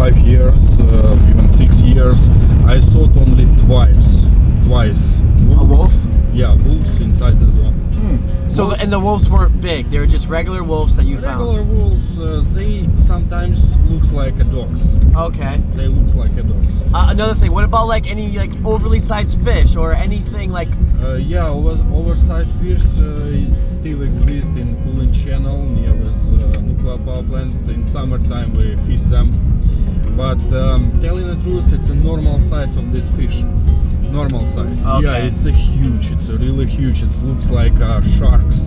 5 years, even 6 years, I saw it only twice. A wolf? Yeah, wolves inside the zone. So, Wolves, and the wolves weren't big, they were just regular wolves that you regular wolves, they sometimes looks like a dogs. Okay. They look like a dogs. Another thing, what about like any like overly sized fish or anything like... Yeah, oversized fish still exist in Cooling Channel near this nuclear power plant. In summertime we feed them. But telling the truth, it's a normal size of this fish. Normal size. Okay. Yeah, it's a really huge. It looks like sharks.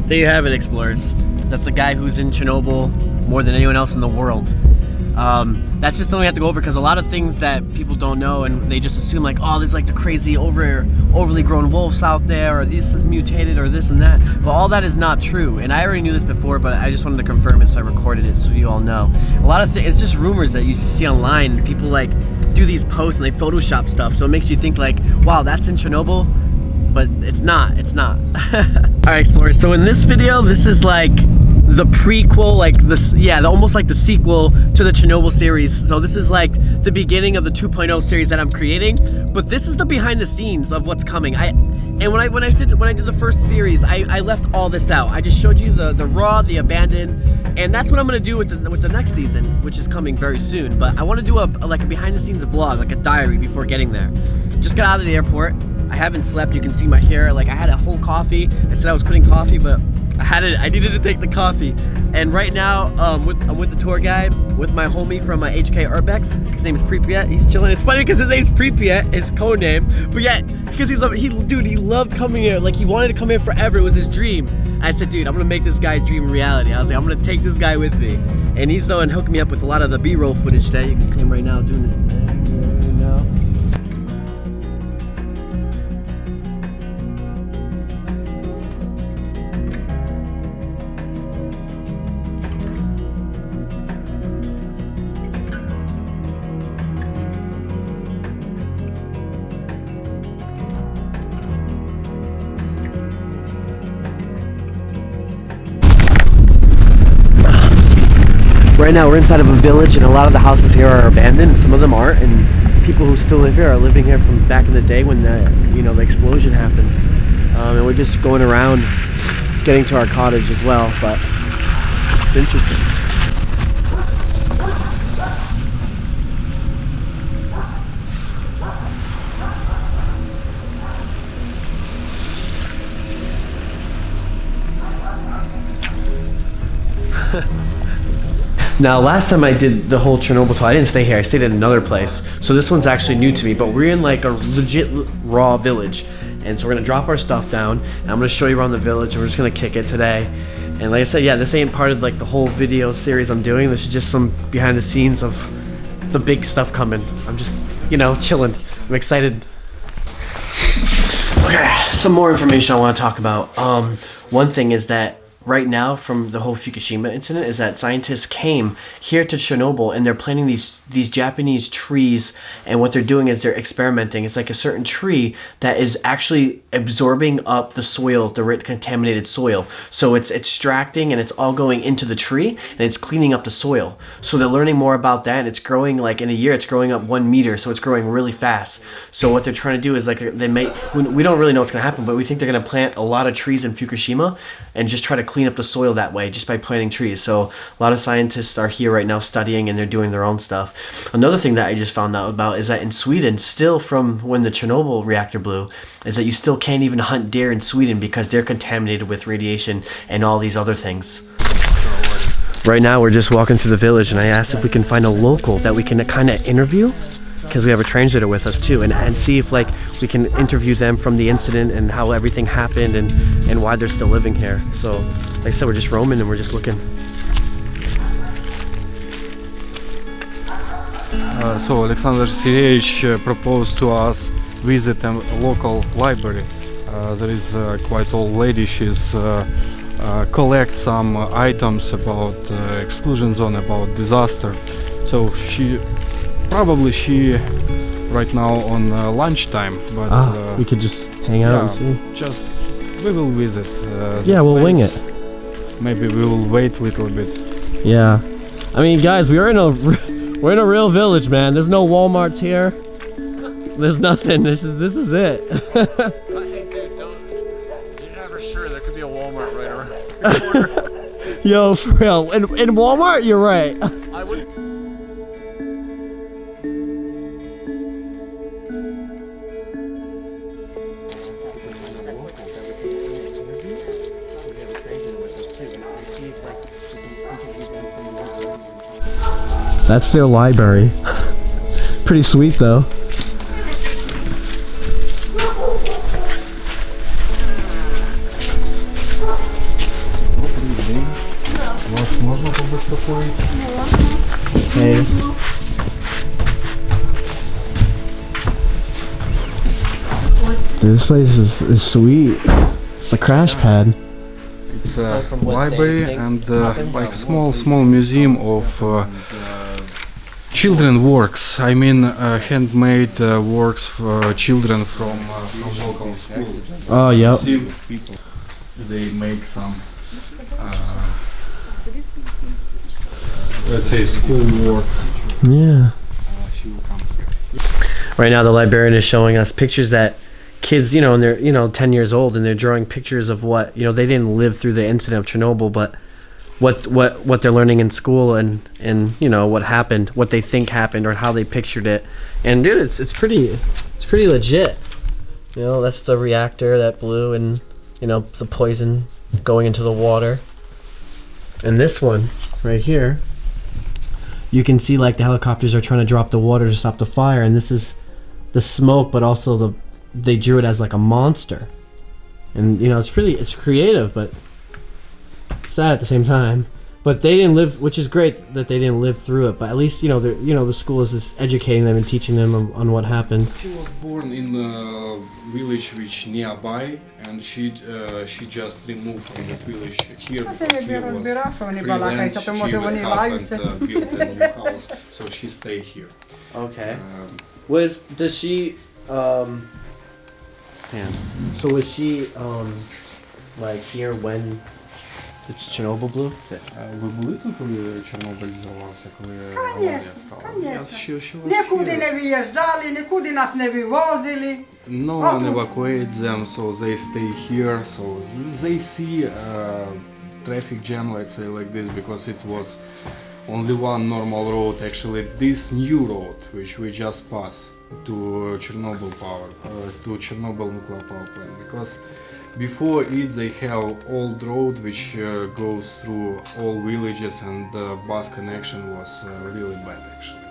There you have it, explorers. That's the guy who's in Chernobyl more than anyone else in the world. That's just something we have to go over because a lot of things that people don't know and they just assume like, oh, there's like the crazy overly grown wolves out there, or this is mutated, or this and that. But all that is not true. And I already knew this before, but I just wanted to confirm it, so I recorded it so you all know. A lot of things, it's just rumors that you see online. People like do these posts and they Photoshop stuff, so it makes you think like, wow, that's in Chernobyl, but it's not. All right, explorers. So in this video, this is like the prequel, like this, yeah, almost like the sequel to the Chernobyl series. So this is like the beginning of the 2.0 series that I'm creating, but this is the behind the scenes of what's coming. When I did the first series, I left all this out. I just showed you the raw, the abandoned, and that's what I'm gonna do with the next season, which is coming very soon. But I want to do like a behind the scenes vlog, like a diary before getting there. Just got out of the airport. I haven't slept. You can see my hair. Like I had a whole coffee. I said I was quitting coffee, but I needed to take the coffee. And right now, I'm with the tour guide, with my homie from HK Urbex. His name is Pripyat. He's chilling. It's funny because his name's Pripyat, his code name. But yet, because he loved coming here. Like he wanted to come here forever. It was his dream. I said, dude, I'm gonna make this guy's dream a reality. I was like, I'm gonna take this guy with me. And he's the one hooking me up with a lot of the B-roll footage that you can see him right now doing this thing right now. Right now we're inside of a village and a lot of the houses here are abandoned, some of them aren't, and people who still live here are living here from back in the day when the explosion happened. And we're just going around getting to our cottage as well, but it's interesting. Now, last time I did the whole Chernobyl tour, I didn't stay here. I stayed at another place. So this one's actually new to me, but we're in like a legit raw village. And so we're gonna drop our stuff down, and I'm gonna show you around the village, and we're just gonna kick it today. And like I said, yeah, this ain't part of like the whole video series I'm doing. This is just some behind the scenes of the big stuff coming. I'm just, chilling. I'm excited. Okay, some more information I wanna talk about. One thing is that right now from the whole Fukushima incident is that scientists came here to Chernobyl and they're planting these Japanese trees, and what they're doing is they're experimenting. It's like a certain tree that is actually absorbing up the soil, the contaminated soil. So it's extracting and it's all going into the tree and it's cleaning up the soil. So they're learning more about that, and it's growing, like in a year it's growing up 1 meter, so it's growing really fast. So what they're trying to do is like we don't really know what's going to happen, but we think they're going to plant a lot of trees in Fukushima and just try to clean up the soil that way just by planting trees. So a lot of scientists are here right now studying, and they're doing their own stuff. Another thing that I just found out about is that in Sweden, still from when the Chernobyl reactor blew, is that you still can't even hunt deer in Sweden because they're contaminated with radiation and all these other things. Right now we're just walking through the village, and I asked if we can find a local that we can kind of interview, because we have a translator with us too, and see if like we can interview them from the incident and how everything happened and why they're still living here. So like I said, we're just roaming and we're just looking. So Alexander Sereyevich proposed to us visit a local library. There is a quite old lady. She's collect some items about exclusion zone, about disaster. So she right now on lunchtime, but we could just hang out and see. We will visit. Yeah, we'll wing it. Maybe we will wait a little bit. Yeah, I mean, guys, we are in a We're in a real village, man. There's no Walmarts here. There's nothing. This is it. Hey, dude, you're never sure. There could be a Walmart right around the corner. Yo, for real. In Walmart, you're right. I would. That's their library. Pretty sweet though. Hey. Dude, this place is sweet. It's the crash pad. It's a library and like small museum of children works. I mean handmade works for children from local schools. Oh, yep. People, they make some let's say school work. Yeah. She will come here. Right now the librarian is showing us pictures that kids, you know, and they're, you know, 10 years old, and they're drawing pictures of what, you know, they didn't live through the incident of Chernobyl, but what they're learning in school and you know what happened, what they think happened, or how they pictured it. And dude, it's pretty legit. You know, that's the reactor that blew, and you know, the poison going into the water. And this one right here, you can see like the helicopters are trying to drop the water to stop the fire, and this is the smoke, but also they drew it as like a monster. And you know, it's creative, but sad at the same time. But they didn't live, which is great that they didn't live through it, but at least, you know, the school is just educating them and teaching them on what happened. She was born in a village which nearby, and she just removed from the village here because here was free land. She with husband built a new house, so she stayed here. Okay. Does she so was she like here when the Chernobyl blew? Ви були тут, коли Чорнобиль взорвався, коли аварія стала? Нікуди не виїжджали, нікуди нас не вивозили. No one evacuates them, so they stay here. So they see traffic jam, let's say like this, because it was only one normal road. Actually, this new road, which we just passed to Chernobyl nuclear power plant, because before it they have old road which goes through all villages, and the bus connection was really bad actually.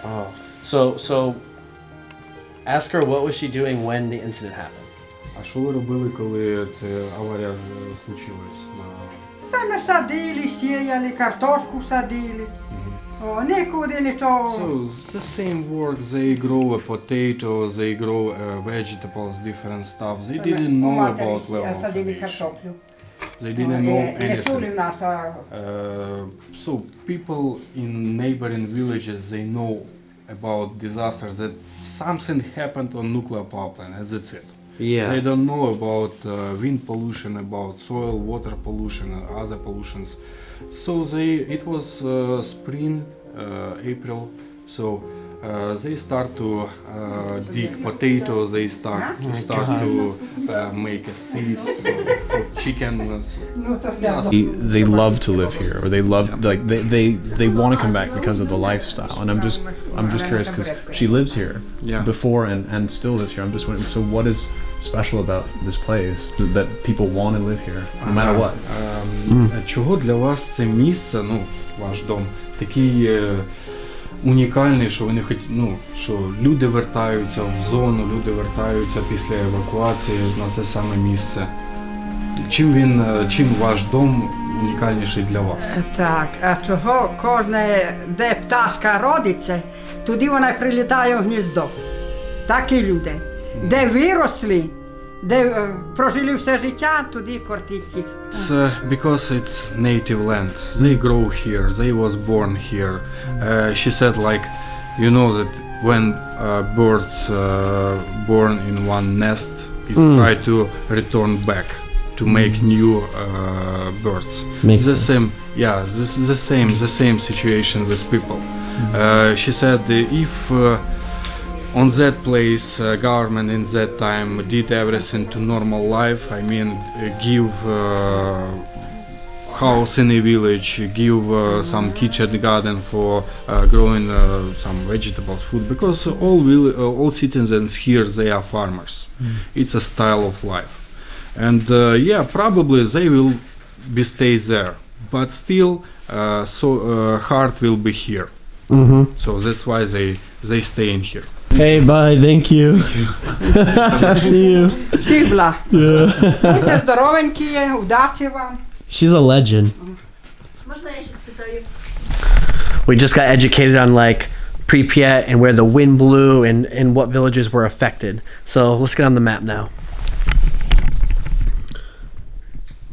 Oh, so ask her what was she doing when the incident happened. А що ви робили, коли ця аварія случилась? Саме садили, сіяли, картошку садили. О, нікуди нічого. So the same work, they grow a potato, they grow vegetables, different stuff. They didn't know about level of radiation. They didn't know anything. So people in neighboring villages, they know about disasters, that something happened on nuclear power plant, and that's it. Yeah. They don't know about wind pollution, about soil, water pollution, and other pollutions. So it was spring, April. So they start to dig potatoes. They start to make seeds for chickens. They love to live here, or they love they want to come back because of the lifestyle. And I'm just curious because she lived here before and still lives here. I'm just wondering, so what is special about this place that people want to live here no matter what? Чого для вас це місце, ну, ваш дом, такий унікальний, що вони що люди вертаються в зону, люди вертаються після евакуації на це саме місце. Чим ваш дом унікальніший для вас? Так, а чого кожне, де пташка родиться, туди вона прилітає в гніздо. Так і люди. Де виросли, де прожили все життя, туди кортиці. It's because it's native land. They grow here. They was born here. She said, like, you know that when birds born in one nest, it try to return back to make new birds. Makes the same, yeah. This is the same situation with people. She said if on that place government in that time did everything to normal life, I mean give house in a village, give some kitchen garden for growing some vegetables, food, because all citizens here, they are farmers. It's a style of life, and yeah, probably they will be stay there, but still heart will be here. So that's why they stay in here. Hey, bye. Thank you. See you. Шибла. Yeah. Будьте здоровенькі, удачі вам. She's a legend. Можна я ще спитаю? We just got educated on like Pripyat and where the wind blew and what villages were affected. So let's get on the map now.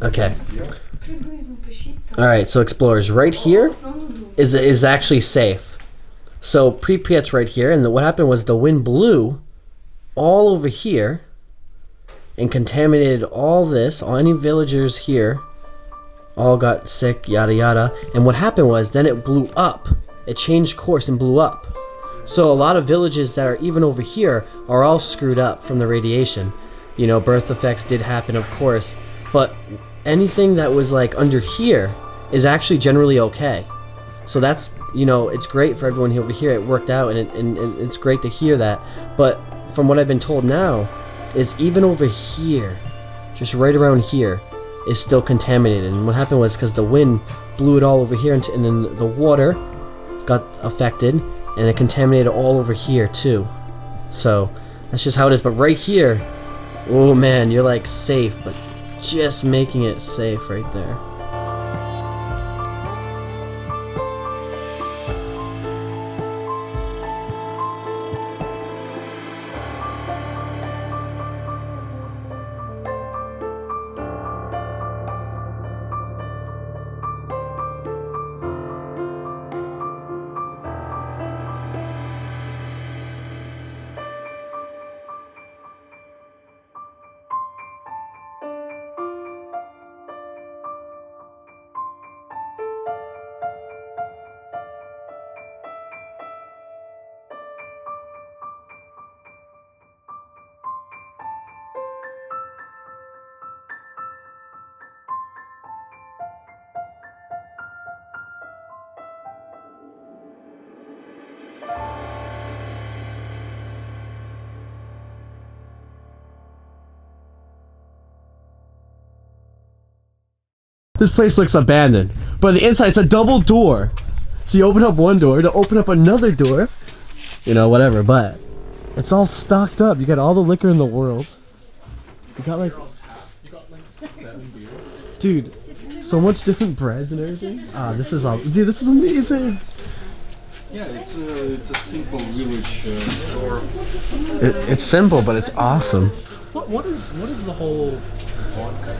Okay. All right, so explorers, right here is actually safe. So Pripyat's right here, and what happened was the wind blew all over here and contaminated all this. All any villagers here all got sick, yada yada. And what happened was then it blew up. It changed course and blew up. So a lot of villages that are even over here are all screwed up from the radiation. You know, birth defects did happen, of course, but anything that was like under here is actually generally okay. So that's, you know, it's great for everyone over here. It worked out, and it's great to hear that. But from what I've been told now, is even over here, just right around here, is still contaminated. And what happened was because the wind blew it all over here, and then the water got affected, and it contaminated all over here too. So that's just how it is. But right here, oh man, you're like safe, but just making it safe right there. This place looks abandoned, but the inside it's a double door. So you open up one door to open up another door, you know, whatever, but it's all stocked up. You got all the liquor in the world. You got like 7 beers. Dude, so much different breads and everything. Ah, this is all, dude, this is amazing. Yeah, it's a simple village store. It's simple, but it's awesome. What is the whole vodka?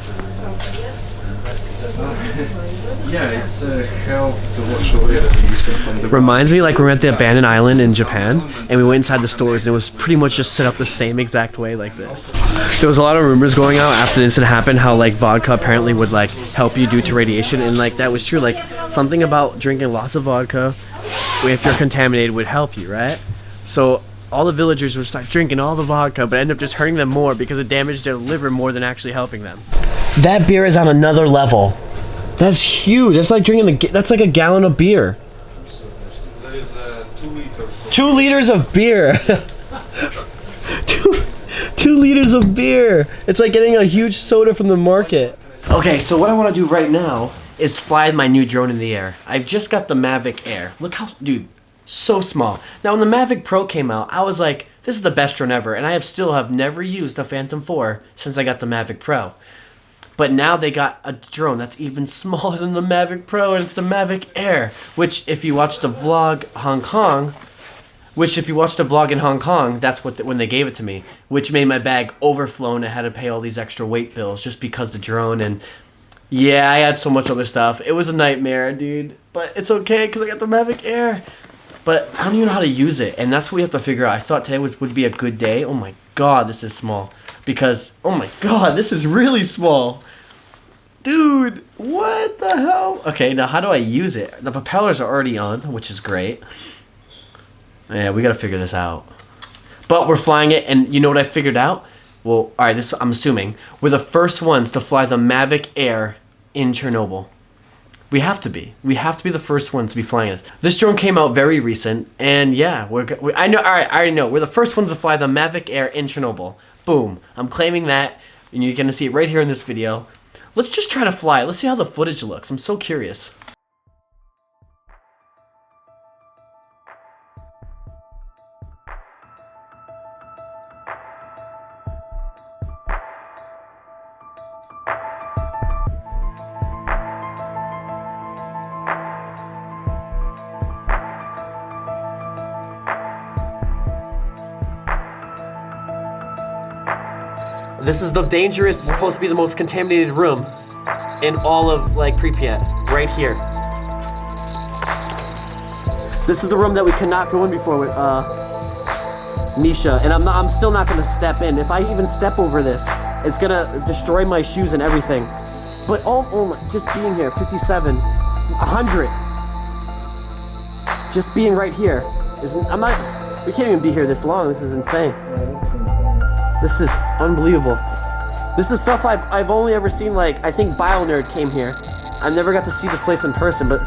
Yeah, it's help to wash away the pollution from the Reminds me like we were at the abandoned island in Japan, and we went inside the stores, and it was pretty much just set up the same exact way like this. There was a lot of rumors going out after the incident happened, how like vodka apparently would like help you due to radiation, and like that was true. Like something about drinking lots of vodka, if you're contaminated, would help you, right? So all the villagers would start drinking all the vodka, but end up just hurting them more because it damaged their liver more than actually helping them. That beer is on another level. That's huge. That's like drinking that's like a gallon of beer. There is 2 liters. 2 liters of beer. 2 liters of beer. It's like getting a huge soda from the market. Okay, so what I want to do right now is fly my new drone in the air. I've just got the Mavic Air. Look how, dude, so small. Now when the Mavic Pro came out, I was like, this is the best drone ever, and I still have never used a Phantom 4 since I got the Mavic Pro. But now they got a drone that's even smaller than the Mavic Pro, and it's the Mavic Air, which if you watch the vlog in Hong Kong, that's what when they gave it to me, which made my bag overflow and I had to pay all these extra weight bills just because the drone, and yeah, I had so much other stuff. It was a nightmare, dude, but it's okay because I got the Mavic Air. But I don't even know how to use it, and that's what we have to figure out. I thought today would be a good day. Oh my god, this is small. Because, oh my god, this is really small. Dude, what the hell? Okay, now how do I use it? The propellers are already on, which is great. Yeah, we gotta figure this out. But we're flying it, and you know what I figured out? Well, all right, this I'm assuming we're the first ones to fly the Mavic Air in Chernobyl. We have to be. We have to be the first ones to be flying it. This drone came out very recent, and yeah, I know. All right, I already know. We're the first ones to fly the Mavic Air in Chernobyl. Boom! I'm claiming that, and you're gonna see it right here in this video. Let's just try to fly it. Let's see how the footage looks. I'm so curious. This is the dangerous, supposed to be the most contaminated room in all of like Pripyat, right here. This is the room that we could not go in before with Misha, and I'm still not gonna step in. If I even step over this, it's gonna destroy my shoes and everything. But oh my, just being here, 57, 100. Just being right here we can't even be here this long. This is insane. This is unbelievable. This is stuff I've only ever seen, like, I think BioNerd came here. I never got to see this place in person, but